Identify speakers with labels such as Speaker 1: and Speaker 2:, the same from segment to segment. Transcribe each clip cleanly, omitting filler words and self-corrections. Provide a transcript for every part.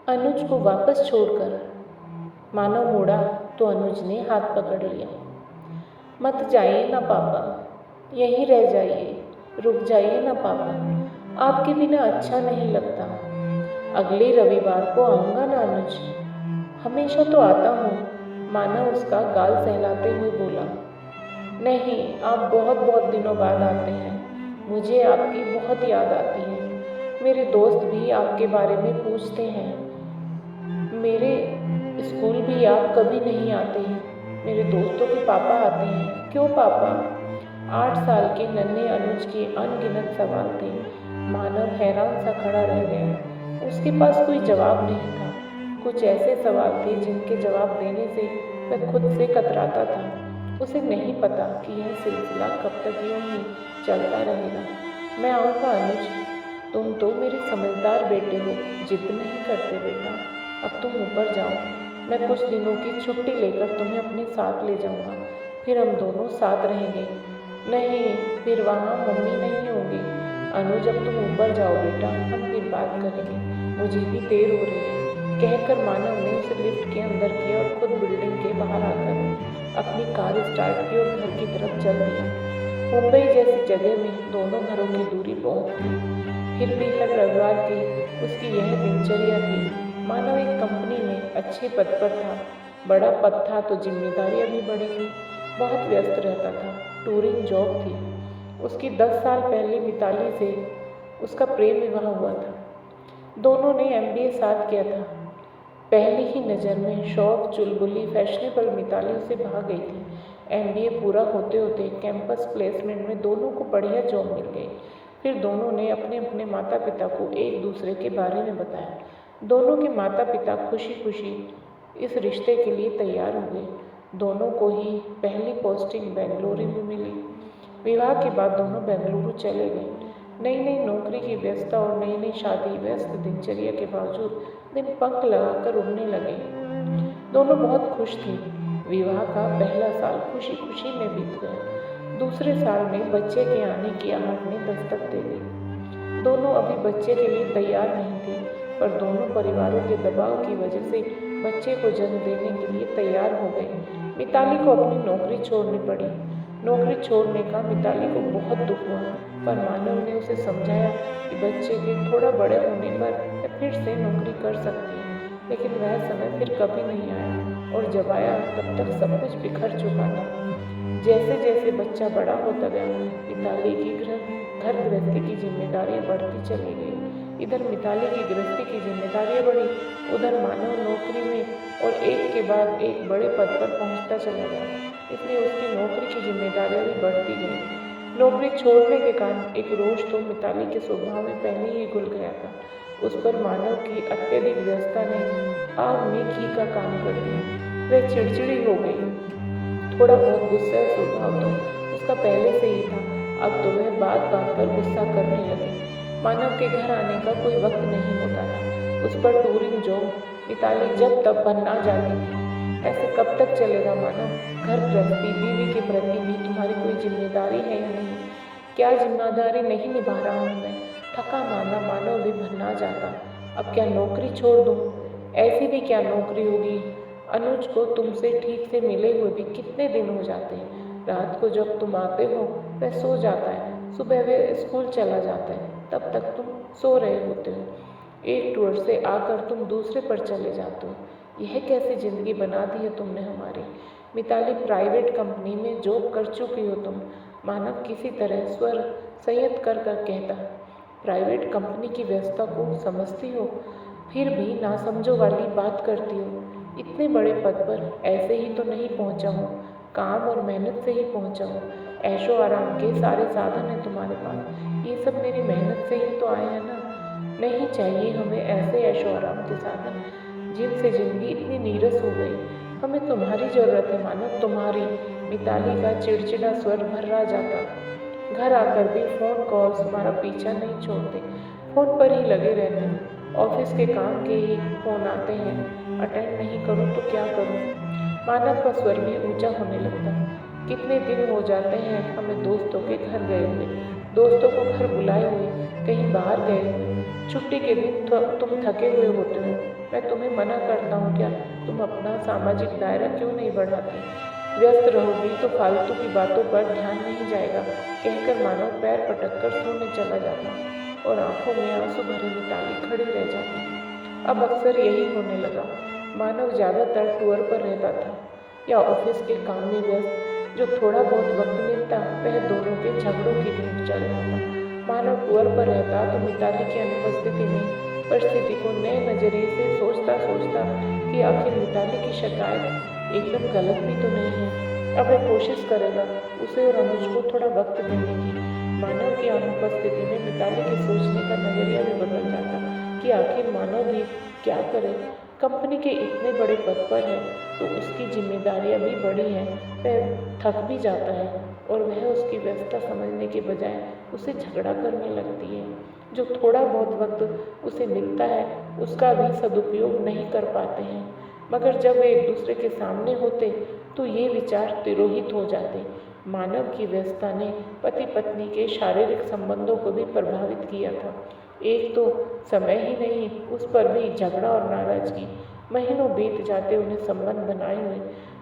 Speaker 1: अनुज को वापस छोड़कर मानव मुड़ा तो अनुज ने हाथ पकड़ लिया। मत जाइए ना पापा, यहीं रह जाइए, रुक जाइए ना पापा, आपके बिना अच्छा नहीं लगता। अगले रविवार को आऊँगा ना अनुज, हमेशा तो आता हूँ, मानव उसका गाल सहलाते हुए बोला। नहीं, आप बहुत बहुत दिनों बाद आते हैं, मुझे आपकी बहुत याद आती है। मेरे दोस्त भी आपके बारे में पूछते हैं, मेरे स्कूल भी आप कभी नहीं आते हैं। मेरे दोस्तों के पापा आते हैं, क्यों पापा? 8 साल के नन्हे अनुज के अनगिनत सवाल थे। मानव हैरान सा खड़ा रह गया। उसके पास कोई जवाब नहीं था। कुछ ऐसे सवाल थे जिनके जवाब देने से वह खुद से कतराता था। उसे नहीं पता कि यह सिलसिला कब तक यूं ही चलता रहेगा। मैं आऊँगा अनुज, तुम तो मेरे समझदार बेटे हो, जिद नहीं करते बेटा। अब तुम ऊपर जाओ, मैं कुछ दिनों की छुट्टी लेकर तुम्हें अपने साथ ले जाऊँगा, फिर हम दोनों साथ रहेंगे। नहीं, फिर वहाँ मम्मी नहीं होंगी। अनुज, अब तुम ऊपर जाओ बेटा, हम फिर बात करेंगे, मुझे भी देर हो रही है, कहकर मानव ने उसे लिफ्ट के अंदर किया और खुद बिल्डिंग के बाहर आकर अपनी कार स्टार्ट की और घर की तरफ चल दिया। मुंबई जैसी जगह में दोनों घरों की दूरी बहुत थी, फिर भी हर रविवार की उसकी यह दिनचर्या थी। मानव एक कंपनी में अच्छे पद पर था। बड़ा पद था तो जिम्मेदारियां भी बड़ी थी। बहुत व्यस्त रहता था, टूरिंग जॉब थी। उसकी 10 साल पहले मिताली से उसका प्रेम विवाह हुआ था। दोनों ने MBA साथ किया था। पहली ही नज़र में शौक चुलबुली फैशनेबल मिताली उसे भाग गई थी। MBA पूरा होते होते कैंपस प्लेसमेंट में दोनों को बढ़िया जॉब मिल गई। फिर दोनों ने अपने अपने माता पिता को एक दूसरे के बारे में बताया। दोनों के माता पिता खुशी खुशी इस रिश्ते के लिए तैयार हो गए। दोनों को ही पहली पोस्टिंग बेंगलुरु में मिली। विवाह के बाद दोनों बेंगलुरु चले गए। नई नई नौकरी की व्यस्तता और नई नई शादी व्यस्त दिनचर्या के बावजूद दिन पंख लगाकर उड़ने लगे। दोनों बहुत खुश थे। विवाह का पहला साल खुशी खुशी में बीत गया। दूसरे साल में बच्चे के आने की आहट ने दस्तक दे दी। दोनों अभी बच्चे के लिए तैयार नहीं थे, पर दोनों परिवारों के दबाव की वजह से बच्चे को जन्म देने के लिए तैयार हो गए। मिताली को अपनी नौकरी छोड़नी पड़ी। नौकरी छोड़ने का मिताली को बहुत दुख हुआ, पर मानव ने उसे समझाया कि बच्चे के थोड़ा बड़े होने पर वह फिर से नौकरी कर सकती है। लेकिन वह समय फिर कभी नहीं आया, और जब आया तब तक सब कुछ बिखर चुका था। जैसे जैसे बच्चा बड़ा होता गया, मिताली की घर गृहस्थी की जिम्मेदारियां बढ़ती चली गई। इधर मिताली की गृहस्थी की जिम्मेदारियां बढ़ी, उधर मानव नौकरी में और एक के बाद एक बड़े पद पर पहुंचता चला गया, इसलिए उसकी नौकरी की जिम्मेदारियां भी बढ़ती गई। नौकरी छोड़ने के कारण एक रोष तो मिताली के स्वभाव में पहले ही घुल गया था। उस पर मानव की अत्यधिक व्यस्तता ने आग में घी का काम कर दिया। वह चिड़चिड़ी हो गई। थोड़ा बहुत गुस्सा स्वभाव तो उसका पहले से ही था, अब तो वह बात बात पर गुस्सा करने लगी। मानव के घर आने का कोई वक्त नहीं होता था। उस पर टूरिंग जॉब मिताली जब तब बनना जाती थी। ऐसे कब तक चलेगा मानव? घर गृहस्थी बीवी के प्रति भी तुम्हारी कोई जिम्मेदारी है या नहीं? क्या जिम्मेदारी नहीं निभा रहा हूँ मैं? थका माना मानव भी भरना जाता। अब क्या नौकरी छोड़ दूँ? ऐसी भी क्या नौकरी होगी? अनुज को तुमसे ठीक से मिले हुए भी कितने दिन हो जाते हैं। रात को जब तुम आते हो वह सो जाता है, सुबह वह स्कूल चला जाता है, तब तक तुम सो रहे होते हो। एक टूर से आकर तुम दूसरे पर चले जाते हो। यह कैसी ज़िंदगी बना दी है तुमने हमारी। मिताली, प्राइवेट कंपनी में जॉब कर चुकी हो तुम। मानव किसी तरह स्वर संयत कर कर कहता, प्राइवेट कंपनी की व्यवस्था को समझती हो, फिर भी नासमझो वाली बात करती हो। इतने बड़े पद पर ऐसे ही तो नहीं पहुंचा हूँ, काम और मेहनत से ही पहुंचा हूँ। ऐशो आराम के सारे साधन हैं तुम्हारे पास, ये सब मेरी मेहनत से ही तो आए हैं ना। नहीं चाहिए हमें ऐसे ऐशो आराम के साधन जिनसे ज़िंदगी इतनी नीरस हो गई। हमें तुम्हारी ज़रूरत है मानव, तुम्हारी। मिताली का चिड़चिड़ा स्वर भर्रा जाता। घर आकर भी फ़ोन कॉल्स तुम्हारा पीछा नहीं छोड़ते, फ़ोन पर ही लगे रहते हो। ऑफिस के काम के ही फ़ोन आते हैं, अटेंड नहीं करूँ तो क्या करूँ? मानव का स्वर भी ऊंचा होने लगता। कितने दिन हो जाते हैं हमें दोस्तों के घर गए हुए, दोस्तों को घर बुलाए हुए, कहीं बाहर गए हुए। छुट्टी के दिन तुम थके हुए होते हो, मैं तुम्हें मना करता हूँ क्या? तुम अपना सामाजिक दायरा क्यों नहीं बढ़ाती? व्यस्त रहोगी तो फालतू की बातों पर ध्यान नहीं जाएगा, कहकर मानव पैर पटक कर सोने चला जाता और आंखों में आंसू भरी मिताली खड़ी रह जाती। अब अक्सर यही होने लगा। मानव ज़्यादातर टूर पर रहता था या ऑफिस के काम में व्यस्त। जो थोड़ा बहुत वक्त मिलता वह दोनों के झगड़ों की भेंट चल रहा था। मानव टूर पर रहता तो मिताली की अनुपस्थिति में परिस्थिति को नए नजरिए से सोचता सोचता कि आखिर मिताली की शिकायत एकदम गलत भी तो नहीं है। अब वह कोशिश करेगा उसे और अनुज को थोड़ा वक्त देने की। मानव की अनुपस्थिति में मिताली के सोचने का नजरिया भी बदल जाता कि आखिर मानव भी क्या करे। कंपनी के इतने बड़े पद पर है तो उसकी जिम्मेदारियां भी बड़ी हैं। वह थक भी जाता है और वह उसकी व्यस्तता समझने के बजाय उसे झगड़ा करने लगती है। जो थोड़ा बहुत वक्त उसे मिलता है उसका भी सदुपयोग नहीं कर पाते हैं, मगर जब वे एक दूसरे के सामने होते तो ये विचार तिरोहित हो जाते। मानव की व्यस्तता ने पति पत्नी के शारीरिक संबंधों को भी प्रभावित किया था। एक तो समय ही नहीं, उस पर भी झगड़ा और नाराजगी। महीनों बीत जाते उन्हें संबंध बनाए हुए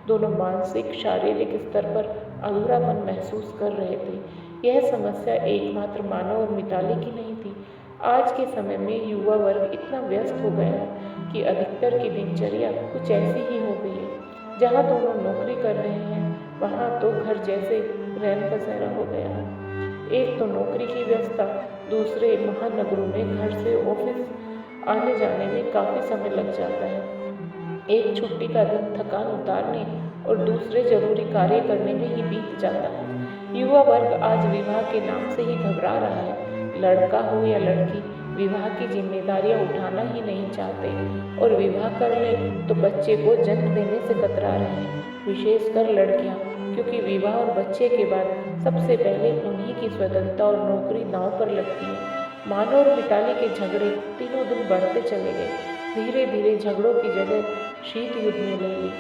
Speaker 1: दोनों मानसिक शारीरिक स्तर पर अधूरापन महसूस कर रहे थे। यह समस्या एकमात्र मानव और मिताली की नहीं थी। आज के समय में युवा वर्ग इतना व्यस्त हो गया है कि अधिकतर की दिनचर्या कुछ ऐसी ही हो गई है। जहाँ दोनों नौकरी कर रहे हैं वहाँ तो घर जैसे रैन बसेरा हो गया है। एक तो नौकरी की व्यस्तता, दूसरे महानगरों में घर से ऑफिस आने जाने में काफ़ी समय लग जाता है। एक छुट्टी का दिन थकान उतारने और दूसरे जरूरी कार्य करने में ही बीत जाता है। युवा वर्ग आज विवाह के नाम से ही घबरा रहा है। लड़का हो या लड़की, विवाह की जिम्मेदारियां उठाना ही नहीं चाहते और विवाह कर ले तो बच्चे को जन्म देने से कतरा रहे हैं, विशेषकर लड़कियां, क्योंकि विवाह और बच्चे के बाद सबसे पहले उन्हीं की स्वतंत्रता और नौकरी दांव पर लगती है। मानव और मिताली के झगड़े तीनों दिन बढ़ते चले गए। धीरे धीरे झगड़ों की जगह शीत युद्ध में ले ली।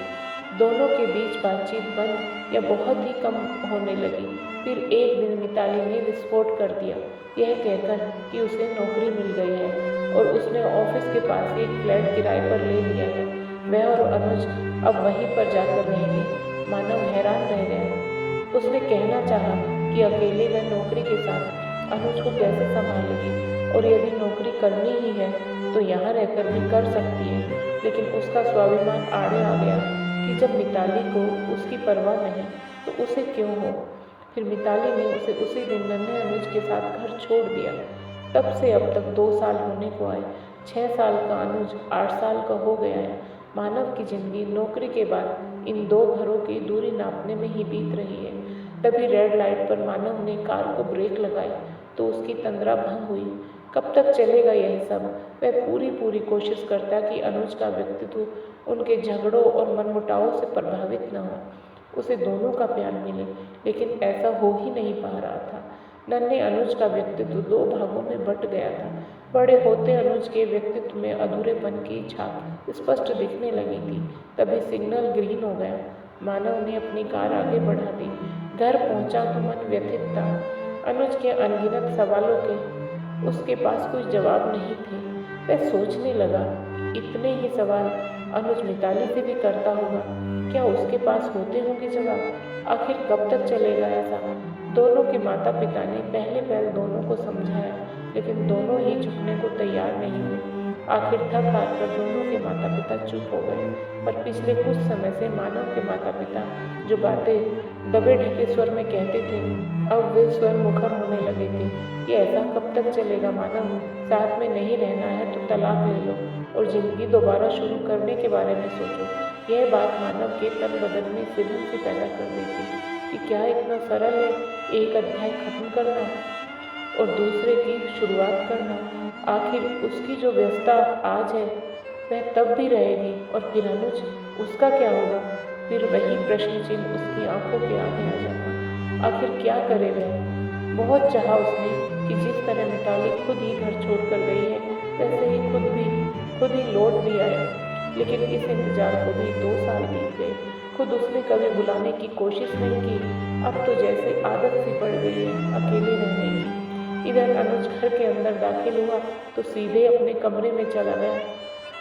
Speaker 1: दोनों के बीच बातचीत बंद या बहुत ही कम होने लगी। फिर एक दिन मिताली ने विस्फोट कर दिया, यह कहकर कि उसे नौकरी मिल गई है और उसने ऑफिस के पास एक फ्लैट किराए पर ले लिया है। वह और अनुज अब वहीं पर जाकर रहेंगे। मानव हैरान रह गया। उसने कहना चाहा कि अकेले वह नौकरी के साथ अनुज को कैसे संभालेगी और यदि नौकरी करनी ही है तो यहाँ रहकर भी कर सकती है। लेकिन उसका स्वाभिमान आड़े आ गया कि जब मिताली को उसकी परवाह नहीं तो उसे क्यों हो। फिर मिताली ने उसे उसी दिन नन्हे अनुज के साथ घर छोड़ दिया। तब से अब तक 2 साल होने को आए। 6 साल का अनुज 8 साल का हो गया है। मानव की जिंदगी नौकरी के बाद इन 2 घरों की दूरी नापने में ही बीत रही है। तभी रेड लाइट पर मानव ने कार को ब्रेक लगाई तो उसकी तंद्रा भंग हुई। कब तक चलेगा यह सब? वह पूरी कोशिश करता कि अनुज का व्यक्तित्व उनके झगड़ों और मनमुटावों से प्रभावित न हो, उसे दोनों का प्यार मिले, लेकिन ऐसा हो ही नहीं पा रहा था। नन्हे अनुज का व्यक्तित्व 2 भागों में बट गया था। बड़े होते अनुज के व्यक्तित्व में अधूरेपन की छाप स्पष्ट दिखने लगी थी। तभी सिग्नल ग्रीन हो गया। मानव ने अपनी कार आगे बढ़ा दी। घर पहुंचा तो मन व्यथित था। अनुज के अनगिनत सवालों के उसके पास कोई जवाब नहीं थे। वह सोचने लगा, इतने ही सवाल अनुज मिताली से भी करता होगा, क्या उसके पास होते होंगे जवाब? आखिर कब तक चलेगा ऐसा? दोनों के माता पिता ने पहले दोनों को समझाया, लेकिन दोनों ही झुकने को तैयार नहीं हुए। आखिर थक हार कर दोनों के माता पिता चुप हो गए। पर पिछले कुछ समय से मानव के माता पिता जो बातें दबे ढके स्वर में कहते थे, अब वे स्वर मुखर होने लगे थे कि ऐसा कब तक चलेगा मानव? साथ में नहीं रहना है तो तलाक ले लो और जिंदगी दोबारा शुरू करने के बारे में सोचो। यह बात मानव के तन बदन में सिरन सी पैदा कर देती कि क्या इतना सरल है एक अध्याय खत्म करना और दूसरे की शुरुआत करना। आखिर उसकी जो व्यस्तता आज है वह तब भी रहेगी और फिर अनुज, उसका क्या होगा? फिर वही प्रश्न चिन्ह उसकी आंखों के आगे आ जाता। आखिर क्या करे वह? बहुत चाहा उसने कि जिस तरह मिताली खुद ही घर छोड़कर गई है वैसे ही खुद ही लौट भी आए, लेकिन इस इंतजार को भी 2 साल बीत गए। खुद उसने कभी बुलाने की कोशिश नहीं की। अब तो जैसे आदत सी पड़ गई है अकेले रहने की। इधर अनुज घर के अंदर दाखिल हुआ तो सीधे अपने कमरे में चला गया।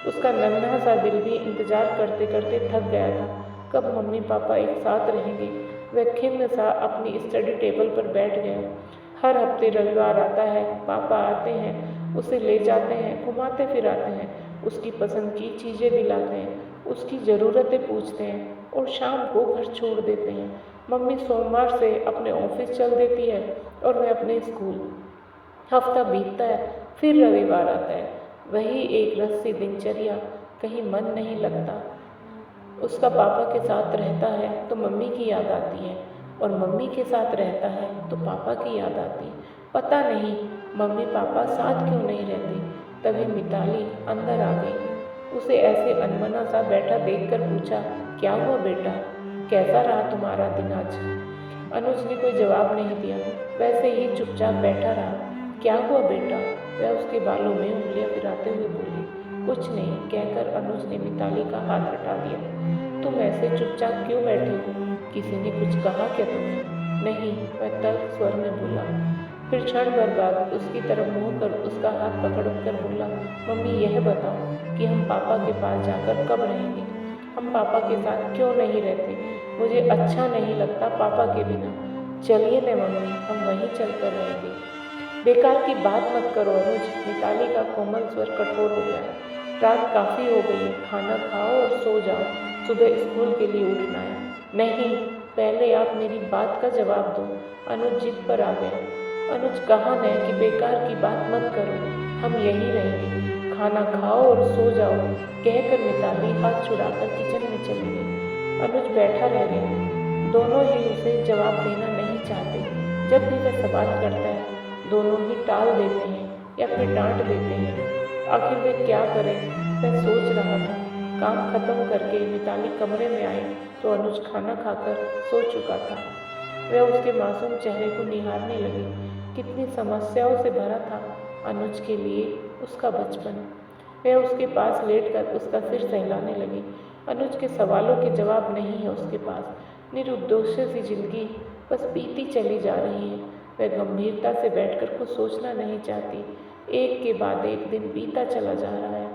Speaker 1: उसका नन्हा सा दिल भी इंतजार करते करते थक गया था। कब मम्मी पापा एक साथ रहेंगे। वह खिन्न सा अपनी स्टडी टेबल पर बैठ गया। हर हफ्ते रविवार आता है, पापा आते हैं, उसे ले जाते हैं, घुमाते फिराते हैं, उसकी पसंद की चीज़ें दिलाते हैं, उसकी ज़रूरतें पूछते हैं और शाम को घर छोड़ देते हैं। मम्मी सोमवार से अपने ऑफिस चल देती है और वह अपने स्कूल। हफ्ता बीतता है, फिर रविवार आता है, वही एक रस्सी दिनचर्या। कहीं मन नहीं लगता। उसका पापा के साथ रहता है तो मम्मी की याद आती है और मम्मी के साथ रहता है तो पापा की याद आती है। पता नहीं मम्मी पापा साथ क्यों नहीं रहते। तभी मिताली अंदर आ गई। उसे ऐसे अनमना सा बैठा देखकर पूछा, क्या हुआ बेटा, कैसा रहा तुम्हारा दिन आज? अनुज ने कोई जवाब नहीं दिया, वैसे ही चुपचाप बैठा रहा। क्या हुआ बेटा? वह उसके बालों में उंगलियां फिराते हुए बोली। कुछ नहीं, कहकर अनुज ने मिताली का हाथ हटा दिया। तुम ऐसे चुपचाप क्यों बैठे हो? किसी ने कुछ कहा क्या तुम्हें? नहीं, वह तल्ख स्वर में बोला। फिर क्षण भर बाद उसकी तरफ मुँह कर उसका हाथ पकड़ कर बोला, मम्मी यह बताओ कि हम पापा के पास जाकर कब रहेंगे? हम पापा के साथ क्यों नहीं रहते? मुझे अच्छा नहीं लगता पापा के बिना। चलिए न मम्मी, हम वहीं चलकर रहेंगे। बेकार की बात मत करो अनुज। मिताली का कोमल स्वर कठोर हो गया। रात काफ़ी हो गई है, खाना खाओ और सो जाओ, सुबह स्कूल के लिए उठना है। नहीं, पहले आप मेरी बात का जवाब दो। अनुज जिद पर आ गया। अनुज कहा न कि बेकार की बात मत करो, हम यहीं रहेंगे, खाना खाओ और सो जाओ, कहकर मिताली हाथ छुड़ाकर किचन में चली गई। अनुज बैठा रह गया। दोनों ही उसे जवाब देना नहीं चाहते। जब भी वह सवाल करता है दोनों ही टाल देते हैं या फिर डांट देते हैं। आखिर वे क्या करें, वह सोच रहा था। काम खत्म करके मिताली कमरे में आई तो अनुज खाना खाकर सो चुका था। वह उसके मासूम चेहरे को निहारने लगी। कितनी समस्याओं से भरा था अनुज के लिए उसका बचपन। वह उसके पास लेटकर उसका सिर सहलाने लगी। अनुज के सवालों के जवाब नहीं है उसके पास। निरुद्देश्य सी जिंदगी बस बीती चली जा रही है। वह गंभीरता से बैठकर कुछ सोचना नहीं चाहती। एक के बाद एक दिन बीता चला जा रहा है।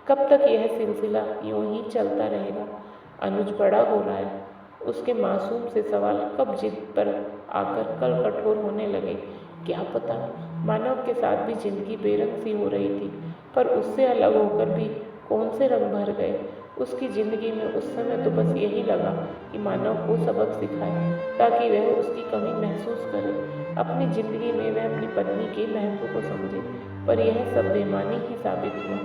Speaker 1: कब तक यह सिलसिला यूं ही चलता रहेगा? अनुज बड़ा हो रहा है। उसके मासूम से सवाल कब जिद पर आकर कल कठोर होने लगे, क्या पता। मानव के साथ भी जिंदगी बेरंग सी हो रही थी, पर उससे अलग होकर भी कौन से रंग भर गए। उसकी ज़िंदगी में उस समय तो बस यही लगा कि मानव को सबक सिखाए ताकि वह उसकी कमी महसूस करे। अपनी ज़िंदगी में वह अपनी पत्नी के महत्व को समझे, पर यह सब बेमानी ही साबित हुआ।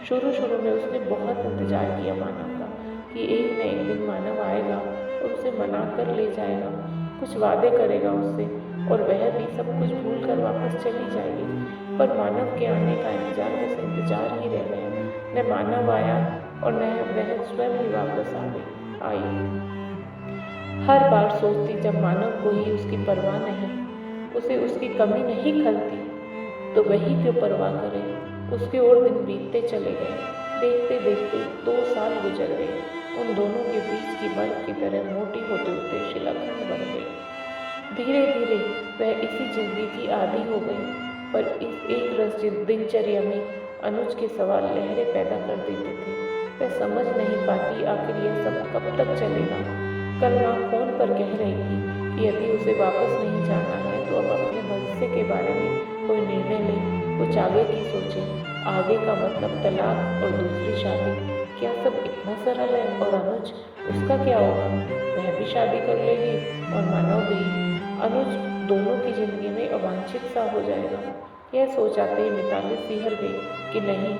Speaker 1: शुरू में उसने बहुत इंतजार किया मानव का कि एक न एक दिन मानव आएगा और उसे मना कर ले जाएगा, कुछ वादे करेगा उससे और वह भी सब कुछ भूल कर वापस चली जाएगी। पर मानव के आने का इंतजार बस इंतजार ही रह गया। न मानव आया और न वह स्वयं ही वापस आई। हर बार सोचती जब मानव को ही उसकी परवाह नहीं, उसे उसकी कमी नहीं खलती, तो वही क्यों परवाह करे। उसके और दिन बीतते चले गए। देखते देखते 2 साल गुजर गए। उन दोनों के बीच की बर्फ की तरह मोटी होते होते शिलाखंड बन गई। धीरे धीरे वह इसी जिंदगी की आदी हो गई। पर इस एक रस दिनचर्या में अनुज के सवाल लहरें पैदा कर देते थे। वह समझ नहीं पाती आखिर यह सब कब तक चलेगा। कल माँ फोन पर कह रही थी कि यदि उसे वापस नहीं जाना है तो अब अपने भविष्य के बारे में कोई निर्णय ले, कुछ आगे की सोचे। आगे का मतलब तलाक और दूसरी शादी। क्या सब इतना सरल है? और अनुज, उसका क्या होगा? वह भी शादी कर लेगी और मानव भी। अनुज दोनों की जिंदगी में अवांछित सा हो जाएगा। यह सोच आते ही मिताली सिहर गई कि नहीं,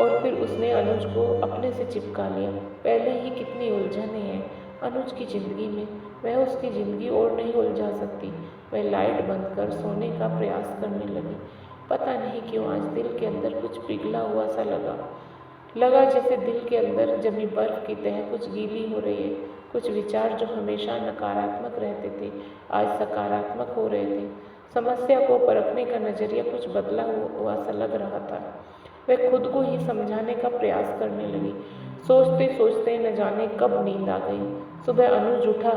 Speaker 1: और फिर उसने अनुज को अपने से चिपका लिया। पहले ही कितनी उलझनें हैं अनुज की ज़िंदगी में, वह उसकी ज़िंदगी और नहीं उलझा सकती। वह लाइट बंद कर सोने का प्रयास करने लगी। पता नहीं क्यों आज दिल के अंदर कुछ पिघला हुआ सा लगा जैसे दिल के अंदर जमी बर्फ की तह कुछ गीली हो रही है। कुछ विचार जो हमेशा नकारात्मक रहते थे आज सकारात्मक हो रहे थे। समस्या को परखने का नज़रिया कुछ बदला हुआ सा लग रहा था। वह खुद को ही समझाने का प्रयास करने लगी। सोचते सोचते न जाने कब नींद आ गई। सुबह अनुज उठा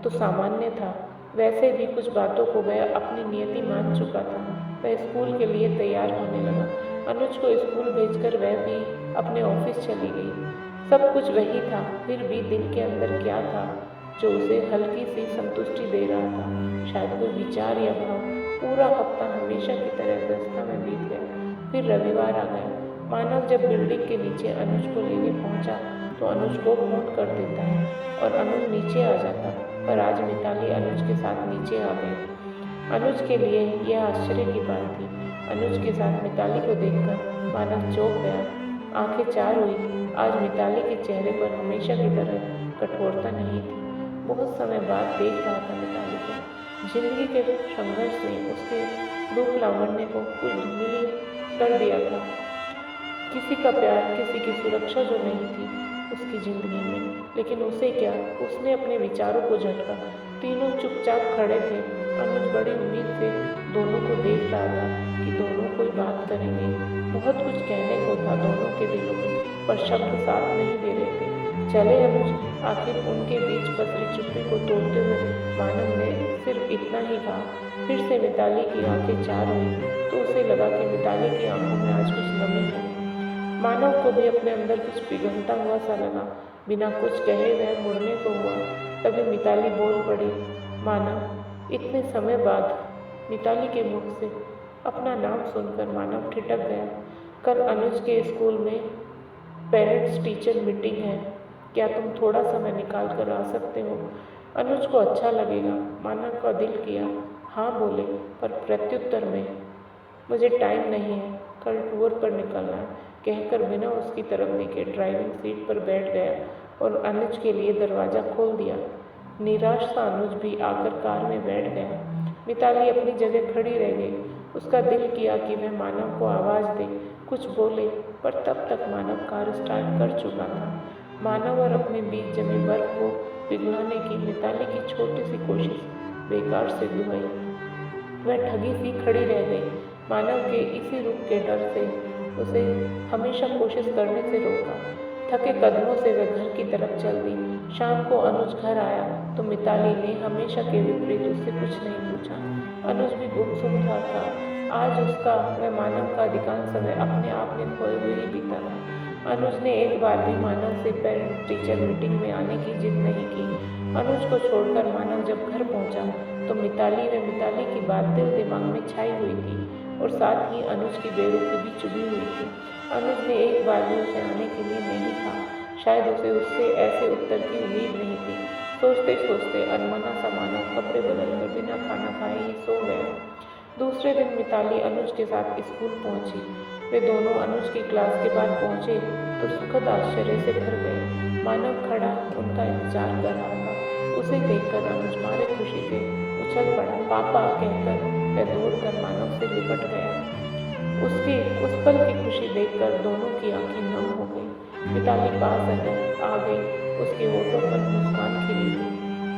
Speaker 1: तो सामान्य था। वैसे भी कुछ बातों को वह अपनी नियति मान चुका था। वह स्कूल के लिए तैयार होने लगा। अनुज को स्कूल भेजकर वह भी अपने ऑफिस चली गई। सब कुछ वही था, फिर भी दिल के अंदर क्या था जो उसे हल्की सी संतुष्टि दे रहा था। शायद कोई विचार या भाव। पूरा हफ्ता हमेशा की तरह व्यवस्था में बीत गया। फिर रविवार आ गया। मानव जब बिल्डिंग के नीचे अनुज को लेने पहुंचा तो अनुज को फोन कर देता है और अनुज नीचे आ जाता, पर आज मिताली अनुज के साथ नीचे आ गई। अनुज के लिए यह आश्चर्य की बात थी। अनुज के साथ मिताली को देखकर मानव चौंक गया, आंखें चार हुई। आज मिताली के चेहरे पर हमेशा की तरह कठोरता नहीं थी। बहुत समय बाद देख रहा था मिताली को। जिंदगी के संघर्ष ने उसके रूप लावण्य को कुछ धूमिल कर दिया था। किसी का प्यार, किसी की सुरक्षा जो नहीं थी उसकी जिंदगी में। लेकिन उसे क्या, उसने अपने विचारों को झटका। तीनों चुपचाप खड़े थे। अनुज बड़ी उम्मीद से दोनों को देख रहा था कि दोनों कोई बात करेंगे। बहुत कुछ कहने को था दोनों के दिलों में, पर शब्द साथ नहीं दे रहे थे। चले अनुज, आखिर उनके बीच पसरी चुप्पी को तोड़ते हुए मानव ने सिर्फ इतना ही कहा। फिर से मिताली की आंखें चार हुई तो उसे लगा कि मिताली की आंखों में आज कुछ नमी है। मानव को भी अपने अंदर कुछ पिघलता हुआ सा लगा। बिना कुछ कहे वह मुड़ने को हुआ, तभी मिताली बोल पड़ी। मानव, इतने समय बाद मिताली के मुख से अपना नाम सुनकर मानव ठिठक गया। कल अनुज के स्कूल में पेरेंट्स टीचर मीटिंग है, क्या तुम थोड़ा समय निकाल कर आ सकते हो? अनुज को अच्छा लगेगा, मानव का दिल किया हाँ बोले, पर प्रत्युत्तर में मुझे टाइम नहीं है, कल टूर पर निकलना है, कहकर बिना उसकी तरफ देखे ड्राइविंग सीट पर बैठ गया और अनुज के लिए दरवाज़ा खोल दिया। निराश सा अनुज भी आकर कार में बैठ गया। मिताली अपनी जगह खड़ी रह गई। उसका दिल किया कि वह मानव को आवाज़ दे, कुछ बोले, पर तब तक मानव कार स्टार्ट कर चुका था। मानव और अपने बीच जमी बर्फ को पिघलाने की मिताली की छोटी सी कोशिश बेकार सिद्ध हुई। वह ठगी सी खड़ी रह गई। मानव के इसी रुख के डर से उसे हमेशा कोशिश करने से रोका। थके कदमों से वह घर की तरफ चल दी। शाम को अनुज घर आया तो मिताली ने हमेशा के विपरीत उससे कुछ नहीं पूछा। अनुज भी गुमसुम था। आज उसका वह मानव का अधिकांश समय अपने आप में खोए हुए ही बीता था। अनुज ने एक बार भी मानव से पेरेंट टीचर मीटिंग में आने की जिद नहीं की। अनुज को छोड़कर मानव जब घर पहुंचा तो मिताली की बात दिल दिमाग में छाई हुई थी और साथ ही अनुज की बेरुखी भी चुभी हुई थी। अनुज ने एक बार भी उसे आने के लिए नहीं कहा। शायद उसे उससे ऐसे उत्तर की उम्मीद नहीं थी। सोचते सोचते अनमना सा मानव कपड़े बदलकर बिना खाना खाए ही सो गया। दूसरे दिन मिताली अनुज के साथ स्कूल पहुंची। वे दोनों अनुज की क्लास के बाद पहुंचे तो सुखद आश्चर्य से भर गए। मानव खड़ा उनका इंतजार कर रहा था। उसे देखकर अनुज मारे खुशी से उछल पड़ा। पापा कहकर वह दौड़कर मानव से लिपट गया। उसकी उस पल की खुशी देखकर दोनों की आंखें नम हो गई। मिताली पास आ गई, उसके होठों पर मुस्कान खिली थी।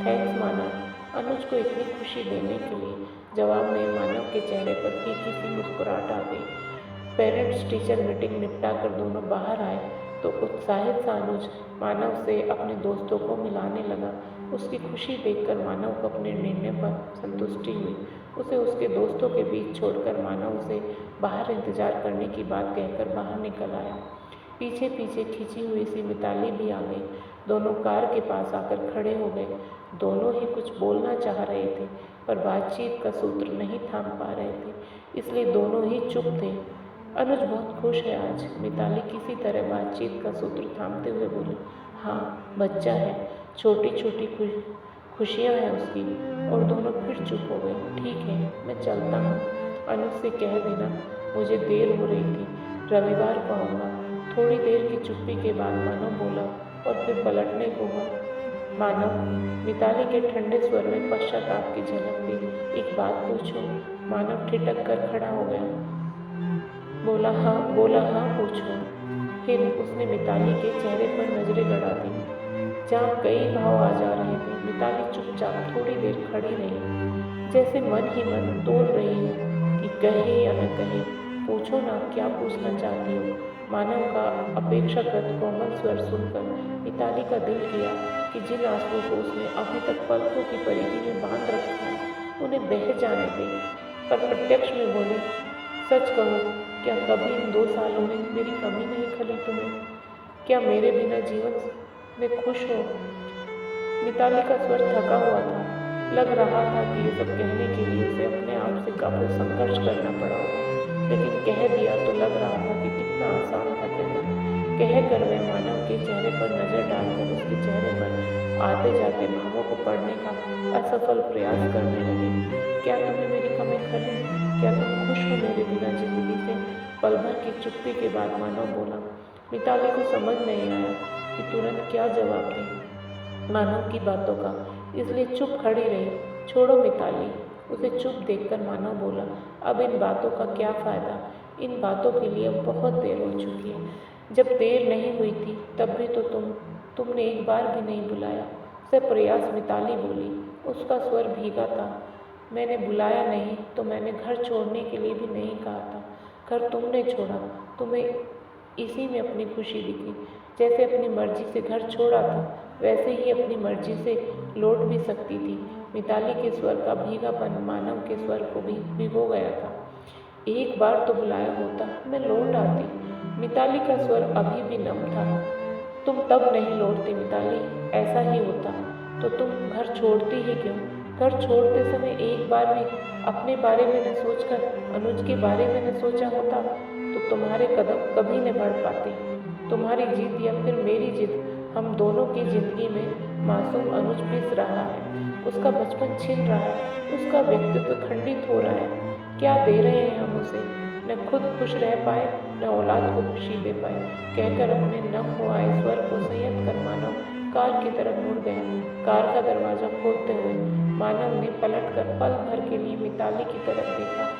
Speaker 1: थैंक्स मानव, अनुज को इतनी खुशी देने के लिए। जवाब में मानव के चेहरे पर फीकी सी मुस्कुराहट आ गई। पेरेंट्स टीचर मीटिंग निपटा कर दोनों बाहर आए तो उत्साहित सा अनुज मानव से अपने दोस्तों को मिलाने लगा। उसकी खुशी देखकर मानव को अपने निर्णय पर संतुष्टि हुई। उसे उसके दोस्तों के बीच छोड़कर मानव से बाहर इंतजार करने की बात कहकर बाहर निकल आया। पीछे पीछे खिंची हुई सी मिताली भी आ गई। दोनों कार के पास आकर खड़े हो गए। दोनों ही कुछ बोलना चाह रहे थे पर बातचीत का सूत्र नहीं थाम पा रहे थे, इसलिए दोनों ही चुप थे। अनुज बहुत खुश है आज, मिताली किसी तरह बातचीत का सूत्र थामते हुए बोली। हाँ, बच्चा है, छोटी छोटी खुशियाँ हैं उसकी। और दोनों फिर चुप हो गए। ठीक है, मैं चलता हूँ, अनुज से कह देना मुझे देर हो रही थी, रविवार को आऊँगा। थोड़ी देर की चुप्पी के बाद मानव बोला और फिर पलटने को हुआ। मानव, मिताली के ठंडे स्वर में पश्चाताप की झलक थी। एक बात पूछो? मानव ठिठक कर खड़ा हो गया। बोला हाँ पूछो। फिर उसने मिताली के चेहरे पर नजरें गड़ा दी जहाँ कई भाव आ जा रहे थे। मिताली चुपचाप थोड़ी देर खड़ी रही, जैसे मन ही मन तोल रही हो कि कहे या न कहे। पूछो ना, क्या पूछना चाहती हो? मानव का अपेक्षाकृत कोमल स्वर सुनकर मिताली का दिल किया कि जिन आंसुओं को उसने अभी तक पलकों की परिधि में बांध रखा है उन्हें बह जाने दे, पर प्रत्यक्ष में बोली, सच कहो, क्या कभी इन 2 सालों में मेरी कमी नहीं खली तुम्हें? क्या मेरे बिना जीवन में खुश हो? मिताली का स्वर थका हुआ था। लग रहा था कि ये सब कहने के लिए उसे अपने आप से काफी संघर्ष करना पड़ा होगा, लेकिन कह दिया तो लग रहा था कि कितना आसान था कहना। कह कर वह मानव के चेहरे पर नजर डालकर उसके चेहरे पर आते जाते भावों को पढ़ने का असफल प्रयास करने लगी। क्या तुम्हें मेरी कमी खली? क्या तुम खुश हो मेरे बिना जिंदगी से? पल भर की चुप्पी के बाद मानव बोला। मिताली को समझ नहीं आया कि तुरंत क्या जवाब दे मानव की बातों का, इसलिए चुप खड़ी रही। छोड़ो मिताली, उसे चुप देखकर मानव बोला, अब इन बातों का क्या फ़ायदा? इन बातों के लिए अब बहुत देर हो चुकी है। जब देर नहीं हुई थी तब भी तो तुमने एक बार भी नहीं बुलाया। से प्रयास मिताली बोली, उसका स्वर भीगा था। मैंने बुलाया नहीं तो मैंने घर छोड़ने के लिए भी नहीं कहा था। घर तुमने छोड़ा, तुम्हें इसी में अपनी खुशी दिखी। जैसे अपनी मर्जी से घर छोड़ा था वैसे ही अपनी मर्जी से लौट भी सकती थी। मिताली के स्वर का भीगापन मानव के स्वर को भी भिगो गया था। एक बार तो बुलाया होता, मैं लौट आती। मिताली का स्वर अभी भी नम था। तुम तब नहीं लौटती मिताली, ऐसा ही होता तो तुम घर छोड़ती ही क्यों? घर छोड़ते समय एक बार भी अपने बारे में न सोचकर अनुज के बारे में न सोचा होता तो तुम्हारे कदम कभी न बढ़ पाते। तुम्हारी जिद या फिर मेरी जिद, हम दोनों की जिंदगी में मासूम अनुज पिस रहा है, उसका बचपन छिन रहा है, उसका व्यक्तित्व खंडित हो रहा है। क्या दे रहे हैं हम उसे? न खुद खुश रह पाए न औलाद को खुशी दे पाए। कहकर अपने नम हो आए स्वर को संयत कर मानव कार की तरफ मुड़ गया। कार का दरवाजा खोलते हुए मानव ने पलटकर पल भर के लिए मिताली की तरफ देखा।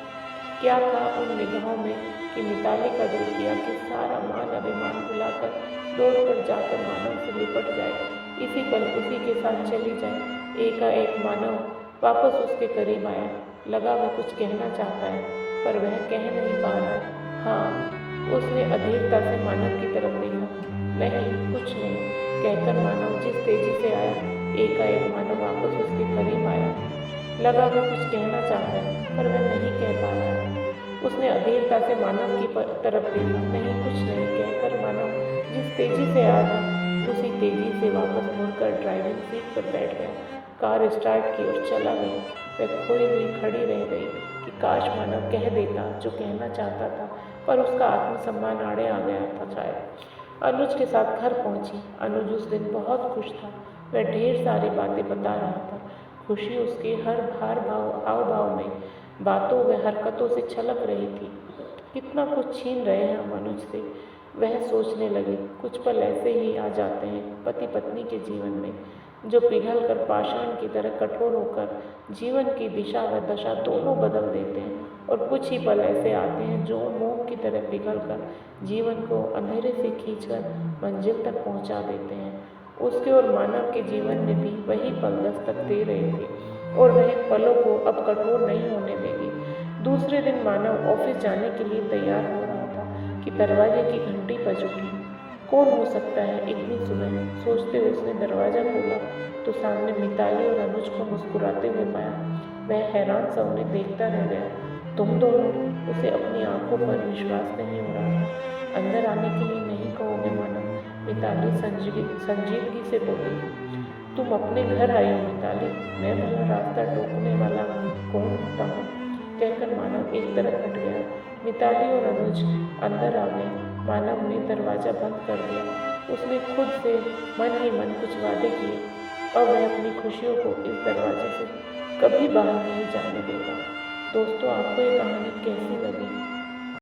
Speaker 1: क्या था उन निगाहों में कि मिताली का दिल किया कि सारा मान अभिमान भुलाकर दौड़कर जाकर मानव से लिपट जाए, इसी पल उसी के साथ चली जाए। एकाएक मानव वापस उसके करीब आया। लगा वह कुछ कहना चाहता है पर वह कह नहीं पा रहा है। हाँ, उसने अधीरता से मानव की तरफ देखा। नहीं, कुछ नहीं, कहकर मानव जिस तेजी से आया, एकाएक मानव वापस उसके करीब आया। लगा वह कुछ कहना चाहता है पर वह नहीं कह पा रहा है। उसने अधीरता से मानव की तरफ देखा। नहीं, कुछ नहीं, कहकर मानव जिस तेजी से आया था उसी तेजी से वापस मुड़कर ड्राइविंग सीट पर बैठ गया। कार स्टार्ट की और चला गया। वह खोई हुई खड़ी रह गई कि काश मानव कह देता जो कहना चाहता था, पर उसका आत्मसम्मान आड़े आ गया था शायद। अनुज के साथ घर पहुंची। अनुज उस दिन बहुत खुश था। वह ढेर सारी बातें बता रहा था। खुशी उसके हर हाव भाव में, बातों व हरकतों से छलक रही थी। कितना कुछ छीन रहे हैं हम अनुज से, वह सोचने लगी। कुछ पल ऐसे ही आ जाते हैं पति पत्नी के जीवन में, जो पिघल कर पाषाण की तरह कठोर होकर जीवन की दिशा व दशा दोनों बदल देते हैं। और कुछ ही पल ऐसे आते हैं जो मोम की तरह पिघल कर जीवन को अंधेरे से खींचकर मंजिल तक पहुंचा देते हैं। उसके और मानव के जीवन में भी वही पल दस्तक दे रहे थे और वह पलों को अब कठोर नहीं होने देगी। दूसरे दिन मानव ऑफिस जाने के लिए तैयार हो रहा था कि दरवाजे की घंटी बज उठी। कौन हो सकता है इतनी सुबह? सोचते हुए उसने दरवाज़ा खोला तो सामने मिताली और अनुज को मुस्कुराते हुए पाया। वह हैरान सा उन्हें देखता रह गया। तुम दोनों? उसे अपनी आंखों पर विश्वास नहीं हो रहा था। अंदर आने के लिए नहीं कहोगे मानव? मिताली संजीदगी से बोली। तुम अपने घर आई हो मिताली, मैं भला रास्ता टोकने वाला कौन होता हूँ? कहकर मानव एक तरफ हट गया। मिताली और अनुज अंदर आ गए। मानव ने दरवाज़ा बंद कर दिया। उसने खुद से मन ही मन कुछ वादे किए। अब वह अपनी खुशियों को इस दरवाजे से कभी बाहर नहीं जाने देगा। दोस्तों, आपको ये कहानी कैसी लगी?